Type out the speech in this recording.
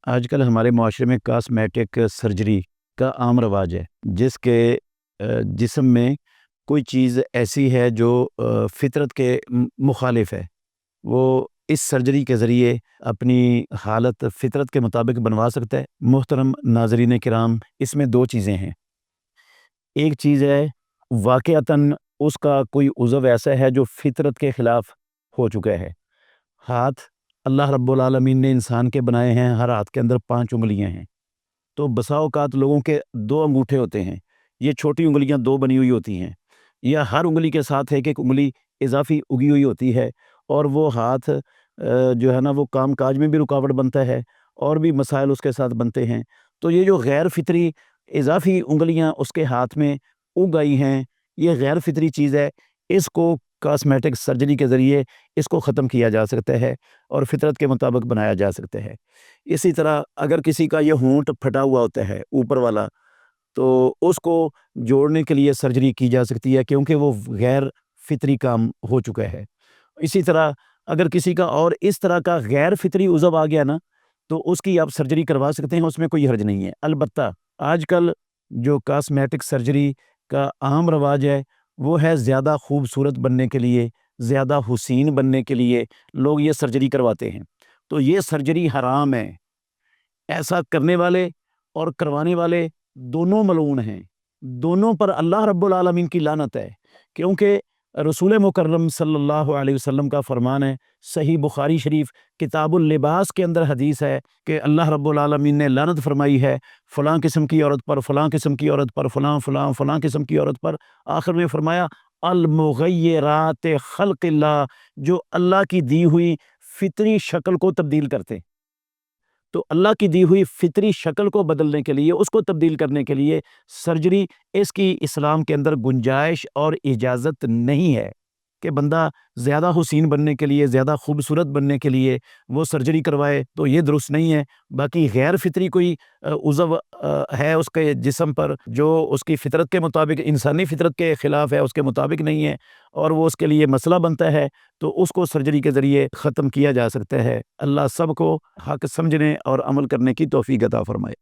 آج کل ہمارے معاشرے میں کاسمیٹک سرجری کا عام رواج ہے، جس کے جسم میں کوئی چیز ایسی ہے جو فطرت کے مخالف ہے، وہ اس سرجری کے ذریعے اپنی حالت فطرت کے مطابق بنوا سکتا ہے۔ محترم ناظرین کرام، اس میں دو چیزیں ہیں۔ ایک چیز ہے واقعتاً اس کا کوئی عضو ایسا ہے جو فطرت کے خلاف ہو چکا ہے۔ ہاتھ اللہ رب العالمین نے انسان کے بنائے ہیں، ہر ہاتھ کے اندر 5 انگلیاں ہیں، تو بسا اوقات لوگوں کے 2 انگوٹھے ہوتے ہیں، یہ چھوٹی انگلیاں 2 بنی ہوئی ہوتی ہیں، یا ہر انگلی کے ساتھ ایک انگلی اضافی اگی ہوئی ہوتی ہے، اور وہ ہاتھ جو ہے نا وہ کام کاج میں بھی رکاوٹ بنتا ہے اور بھی مسائل اس کے ساتھ بنتے ہیں۔ تو یہ جو غیر فطری اضافی انگلیاں اس کے ہاتھ میں اگ آئی ہیں، یہ غیر فطری چیز ہے، اس کو کاسمیٹک سرجری کے ذریعے اس کو ختم کیا جا سکتا ہے اور فطرت کے مطابق بنایا جا سکتا ہے۔ اسی طرح اگر کسی کا یہ ہونٹ پھٹا ہوا ہوتا ہے اوپر والا، تو اس کو جوڑنے کے لیے سرجری کی جا سکتی ہے، کیونکہ وہ غیر فطری کام ہو چکا ہے۔ اسی طرح اگر کسی کا اور اس طرح کا غیر فطری عضو آ گیا نا، تو اس کی آپ سرجری کروا سکتے ہیں، اس میں کوئی حرج نہیں ہے۔ البتہ آج کل جو کاسمیٹک سرجری کا عام رواج ہے وہ ہے زیادہ خوبصورت بننے کے لیے، زیادہ حسین بننے کے لیے لوگ یہ سرجری کرواتے ہیں، تو یہ سرجری حرام ہے۔ ایسا کرنے والے اور کروانے والے دونوں ملعون ہیں، دونوں پر اللہ رب العالمین کی لعنت ہے، کیونکہ رسول مکرم صلی اللہ علیہ وسلم کا فرمان ہے، صحیح بخاری شریف کتاب اللباس کے اندر حدیث ہے کہ اللہ رب العالمین نے لعنت فرمائی ہے فلاں قسم کی عورت پر، فلاں قسم کی عورت پر، فلاں فلاں فلاں قسم کی عورت پر۔ آخر میں فرمایا المغیرات خلق اللہ، جو اللہ کی دی ہوئی فطری شکل کو تبدیل کرتے۔ تو اللہ کی دی ہوئی فطری شکل کو بدلنے کے لیے، اس کو تبدیل کرنے کے لیے سرجری، اس کی اسلام کے اندر گنجائش اور اجازت نہیں ہے کہ بندہ زیادہ حسین بننے کے لیے، زیادہ خوبصورت بننے کے لیے وہ سرجری کروائے، تو یہ درست نہیں ہے۔ باقی غیر فطری کوئی عضو ہے اس کے جسم پر جو اس کی فطرت کے مطابق، انسانی فطرت کے خلاف ہے، اس کے مطابق نہیں ہے، اور وہ اس کے لیے مسئلہ بنتا ہے، تو اس کو سرجری کے ذریعے ختم کیا جا سکتا ہے۔ اللہ سب کو حق سمجھنے اور عمل کرنے کی توفیق عطا فرمائے۔